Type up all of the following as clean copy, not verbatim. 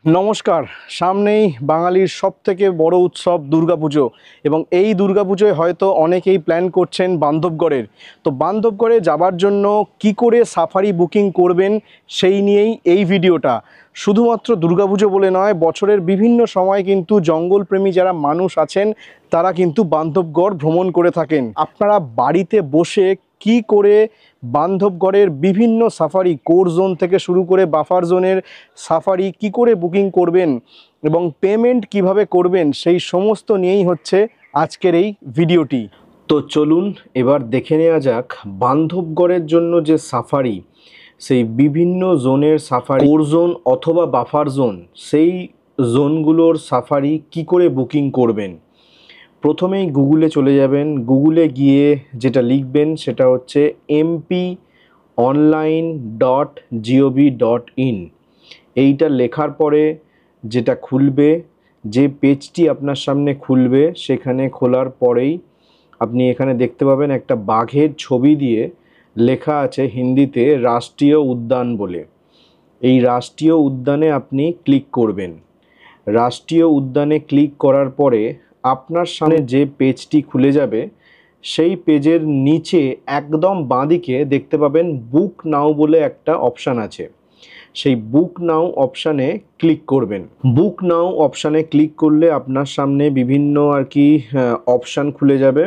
নমস্কার। সামনেই বাঙালির সবথেকে বড় উৎসব দুর্গাপুজো এবং এই দুর্গাপুজোয় হয়তো অনেকেই প্ল্যান করছেন বান্ধবগড়ের। তো বান্ধবগড়ে যাবার জন্য কি করে সাফারি বুকিং করবেন সেই নিয়েই এই ভিডিওটা। শুধুমাত্র দুর্গাপুজো বলে নয়, বছরের বিভিন্ন সময় কিন্তু জঙ্গলপ্রেমী যারা মানুষ আছেন তারা কিন্তু বান্ধবগড় ভ্রমণ করে থাকেন। আপনারা বাড়িতে বসে কি করে বান্ধবগড়ের বিভিন্ন সাফারি, কোর জোন থেকে শুরু করে বাফার জোনের সাফারি কি করে বুকিং করবেন এবং পেমেন্ট কিভাবে করবেন সেই সমস্ত নিয়েই হচ্ছে আজকের এই ভিডিওটি। তো চলুন এবার দেখে নেওয়া যাক বান্ধবগড়ের জন্য যে সাফারি, সেই বিভিন্ন জোনের সাফারি, কোর জোন অথবা বাফার জোন, সেই জোনগুলোর সাফারি কি করে বুকিং করবেন। প্রথমেই গুগলে চলে যাবেন। গুগলে গিয়ে যেটা লিখবেন সেটা হচ্ছে mponline.gov.in। এইটা লেখার পরে যেটা খুলবে, যে পেজটি আপনার সামনে খুলবে, সেখানে খোলার পরেই আপনি এখানে দেখতে পাবেন একটা বাঘের ছবি দিয়ে লেখা আছে হিন্দিতে রাষ্ট্রীয় উদ্যান বলে। এই রাষ্ট্রীয় উদ্যানে আপনি ক্লিক করবেন। রাষ্ট্রীয় উদ্যানে ক্লিক করার পরে আপনার সামনে যে পেজটি খুলে যাবে, সেই পেজের নিচে একদম বাঁদিকে দেখতে পাবেন বুক নাও বলে একটা অপশান আছে। সেই বুক নাও অপশানে ক্লিক করবেন। বুক নাও অপশানে ক্লিক করলে আপনার সামনে বিভিন্ন অপশান খুলে যাবে।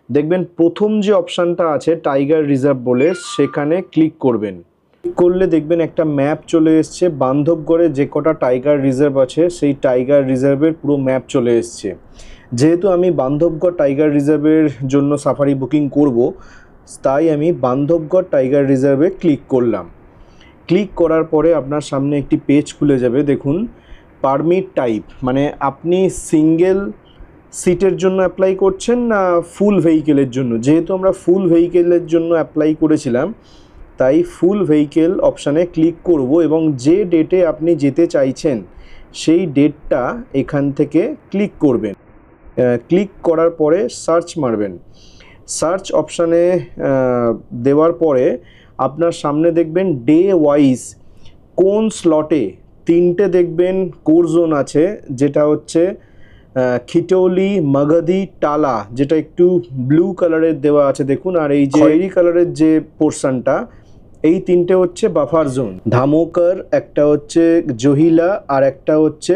দেখবেন প্রথম যে অপশানটা আছে টাইগার রিজার্ভ বলে, সেখানে ক্লিক করবেন। করলে দেখবেন একটা ম্যাপ চলে এসছে। বান্ধবগড়ে যে কটা টাইগার রিজার্ভ আছে সেই টাইগার রিজার্ভের পুরো ম্যাপ চলে এসছে। যেহেতু আমি বান্ধবগড় টাইগার রিজার্ভের জন্য সাফারি বুকিং করব, তাই আমি বান্ধবগড় টাইগার রিজার্ভে ক্লিক করলাম। ক্লিক করার পরে আপনার সামনে একটি পেজ খুলে যাবে। দেখুন পারমিট টাইপ, মানে আপনি সিঙ্গেল সিটের জন্য অ্যাপ্লাই করছেন না ফুল ভেহিকেলের জন্য। যেহেতু আমরা ফুল ভেহিকেলের জন্য অ্যাপ্লাই করেছিলাম, তাই ফুল ভেহিকেল অপশানে ক্লিক করব এবং যে ডেটে আপনি যেতে চাইছেন সেই ডেটটা এখান থেকে ক্লিক করবেন। ক্লিক করার পরে সার্চ মারবেন। সার্চ অপশানে দেওয়ার পরে আপনার সামনে দেখবেন ডে ওয়াইজ কোন স্লটে তিনটে দেখবেন কোর জোন আছে, যেটা হচ্ছে খিটৌলি, মাগধি, টালা, যেটা একটু ব্লু কালারের দেওয়া আছে দেখুন, আর এই যে খয়েরি কালারের যে পোর্শনটা, এই তিনটে হচ্ছে বাফার জোন। ধামোকর, একটা হচ্ছে জহিলা, আর একটা হচ্ছে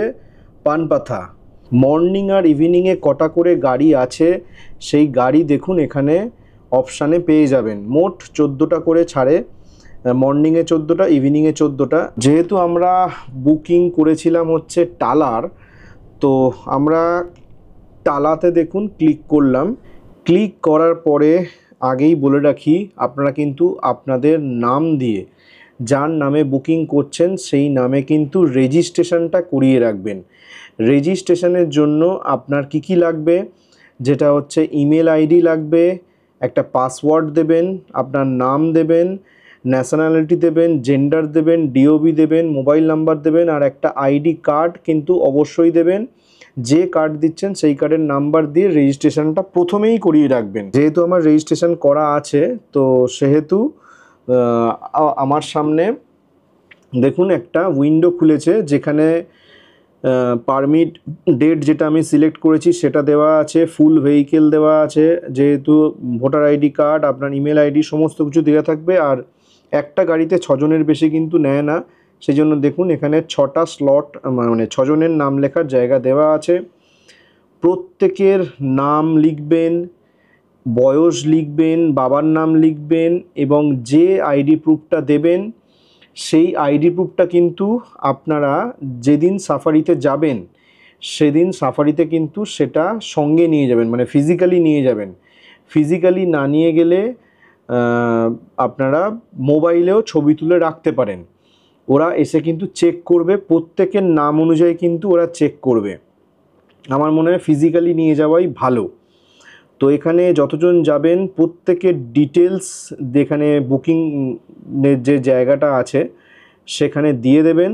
পানপাথা। মর্নিং আর ইভিনিংয়ে কটা করে গাড়ি আছে সেই গাড়ি দেখুন এখানে অপশানে পেয়ে যাবেন। মোট 14টা করে ছাড়ে, মর্নিংয়ে 14টা, ইভিনিংয়ে 14টা। যেহেতু আমরা বুকিং করেছিলাম হচ্ছে টালার, তো আমরা টালাতে দেখুন ক্লিক করলাম। ক্লিক করার পরে আগেই বলে রাখি, আপনারা কিন্তু আপনাদের নাম দিয়ে, যার নামে বুকিং করছেন সেই নামে কিন্তু রেজিস্ট্রেশনটা করিয়ে রাখবেন। রেজিস্ট্রেশনের জন্য আপনার কি লাগবে, যেটা হচ্ছে ইমেল আইডি লাগবে, একটা পাসওয়ার্ড দেবেন, আপনার নাম দেবেন, ন্যাশনালিটি দেবেন, জেন্ডার দেবেন, ডিওবি দেবেন, মোবাইল নাম্বার দেবেন, আর একটা আইডি কার্ড কিন্তু অবশ্যই দেবেন। যে কার্ড দিচ্ছেন সেই কার্ডের নাম্বার দিয়ে রেজিস্ট্রেশনটা প্রথমেই করিয়ে রাখবেন। যেহেতু আমার রেজিস্ট্রেশন করা আছে, তো সেহেতু আমার সামনে দেখুন একটা উইন্ডো খুলেছে, যেখানে পারমিট ডেট যেটা আমি সিলেক্ট করেছি সেটা দেওয়া আছে, ফুল ভেহিকেল দেওয়া আছে, যেহেতু ভোটার আইডি কার্ড, আপনার ইমেল আইডি সমস্ত কিছু দেওয়া থাকবে। আর একটা গাড়িতে 6 জনের বেশি কিন্তু নেয় না, সেই জন্য দেখুন এখানে 6টা স্লট, মানে 6 জনের নাম লেখার জায়গা দেওয়া আছে। প্রত্যেকের নাম লিখবেন, বয়স লিখবেন, বাবার নাম লিখবেন, এবং যে আইডি প্রুফটা দেবেন সেই আইডি প্রুফটা কিন্তু আপনারা যেদিন সাফারিতে যাবেন সেদিন সাফারিতে কিন্তু সেটা সঙ্গে নিয়ে যাবেন, মানে ফিজিক্যালি নিয়ে যাবেন। ফিজিক্যালি না নিয়ে গেলে আপনারা মোবাইলেও ছবি তুলে রাখতে পারেন। ওরা এসে কিন্তু চেক করবে, প্রত্যেকের নাম অনুযায়ী কিন্তু ওরা চেক করবে। আমার মনে হয় ফিজিক্যালি নিয়ে যাওয়াই ভালো। তো এখানে যতজন যাবেন প্রত্যেকের ডিটেলস এখানে বুকিংয়ের যে জায়গাটা আছে সেখানে দিয়ে দেবেন।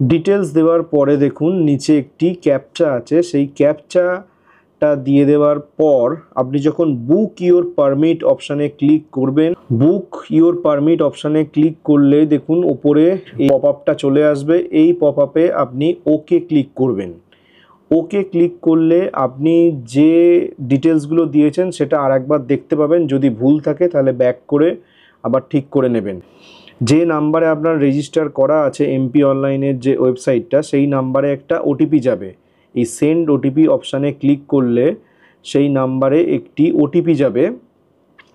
ডিটেলস দেওয়ার পরে দেখুন নিচে একটি ক্যাপচা আছে, সেই ক্যাপচাটা দিয়ে দেওয়ার পর আপনি যখন বুক ইওর পারমিট অপশানে ক্লিক করবেন, বুক ইওর পারমিট অপশানে ক্লিক করলে দেখুন ওপরে এই পপ আপটা চলে আসবে। এই পপ আপে আপনি ওকে ক্লিক করবেন। ওকে ক্লিক করলে আপনি যে ডিটেলসগুলো দিয়েছেন সেটা আরেকবার দেখতে পাবেন। যদি ভুল থাকে তাহলে ব্যাক করে আবার ঠিক করে নেবেন। যে নাম্বারে আপনার রেজিস্টার করা আছে এমপি অনলাইনের যে ওয়েবসাইটটা, সেই নাম্বারে একটা ওটিপি যাবে। এই সেন্ড ওটিপি অপশানে ক্লিক করলে সেই নাম্বারে একটি ওটিপি যাবে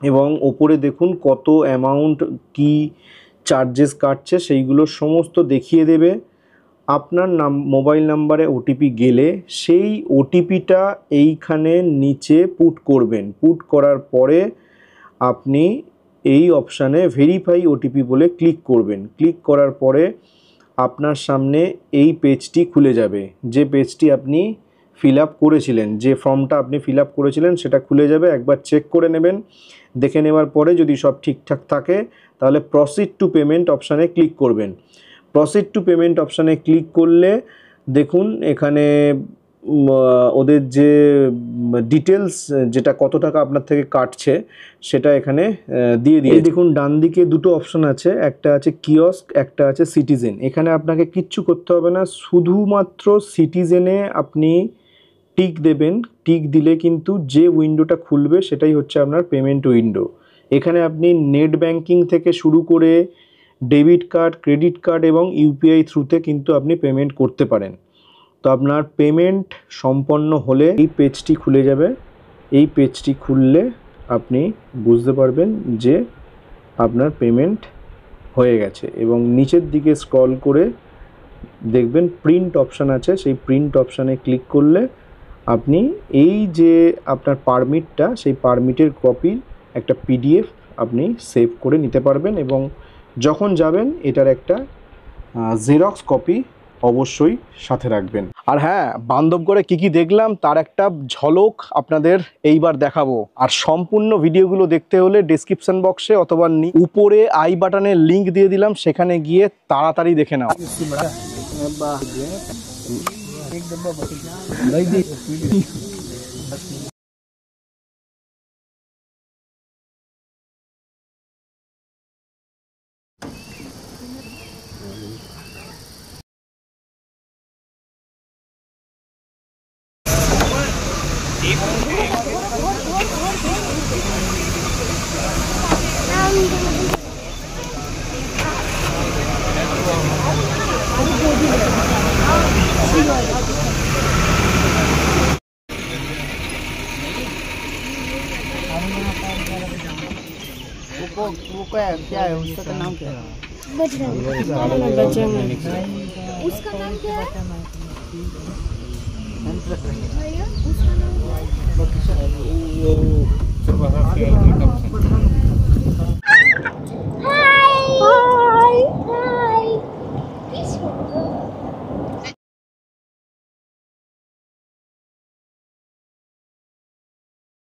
এবং ওপরে দেখুন কত অ্যামাউন্ট কি চার্জেস কাটছে সেইগুলো সমস্ত দেখিয়ে দেবে। আপনার মোবাইল নাম্বারে ওটিপি গেলে সেই ওটিপিটা এইখানে নিচে পুট করবেন। পুট করার পরে আপনি এই অপশানে ভেরিফাই ওটিপি বলে ক্লিক করবেন। ক্লিক করার পরে আপনার সামনে এই পেজটি খুলে যাবে। যে পেজটি আপনি ফিল আপ করেছিলেন, যে ফর্মটা আপনি ফিল আপ করেছিলেন সেটা খুলে যাবে। একবার চেক করে নেবেন। দেখে নেওয়ার পরে যদি সব ঠিকঠাক থাকে তাহলে প্রসিড টু পেমেন্ট অপশানে ক্লিক করবেন। প্রসিড টু পেমেন্ট অপশানে ক্লিক করলে দেখুন এখানে ওদের যে ডিটেলস, যেটা কত টাকা আপনার থেকে কাটছে সেটা এখানে দিয়ে দিয়ে দেখুন ডান দিকে দুটো অপশান আছে, একটা আছে কিয়স্ক, একটা আছে সিটিজেন। এখানে আপনাকে কিচ্ছু করতে হবে না, শুধুমাত্র সিটিজেনে আপনি টিক দেবেন। টিক দিলে কিন্তু যে উইন্ডোটা খুলবে সেটাই হচ্ছে আপনার পেমেন্ট উইন্ডো। এখানে আপনি নেট ব্যাংকিং থেকে শুরু করে ডেবিট কার্ড, ক্রেডিট কার্ড এবং ইউপিআই থ্রুতে কিন্তু আপনি পেমেন্ট করতে পারেন। তো আপনার পেমেন্ট সম্পন্ন হলে এই পেজটি খুলে যাবে। এই পেজটি খুললে আপনি বুঝতে পারবেন যে আপনার পেমেন্ট হয়ে গেছে এবং নিচের দিকে স্ক্রল করে দেখবেন প্রিন্ট অপশান আছে। সেই প্রিন্ট অপশানে ক্লিক করলে আপনি এই যে আপনার পারমিটটা, সেই পারমিটের কপির একটা পিডিএফ আপনি সেভ করে নিতে পারবেন এবং যখন যাবেন এটার একটা জেরক্স কপি অবশ্যই সাথে রাখবেন। আর হ্যাঁ, বান্ধবগড়ে কী কী দেখলাম তার একটা ঝলক আপনাদের এইবার দেখাবো। আর সম্পূর্ণ ভিডিওগুলো দেখতে হলে ডেসক্রিপশন বক্সে অথবা উপরে আই বাটনের লিঙ্ক দিয়ে দিলাম, সেখানে গিয়ে তাড়াতাড়ি দেখে নাও। वो क्या है, उसका नाम क्या है? उसका नाम क्या है? वो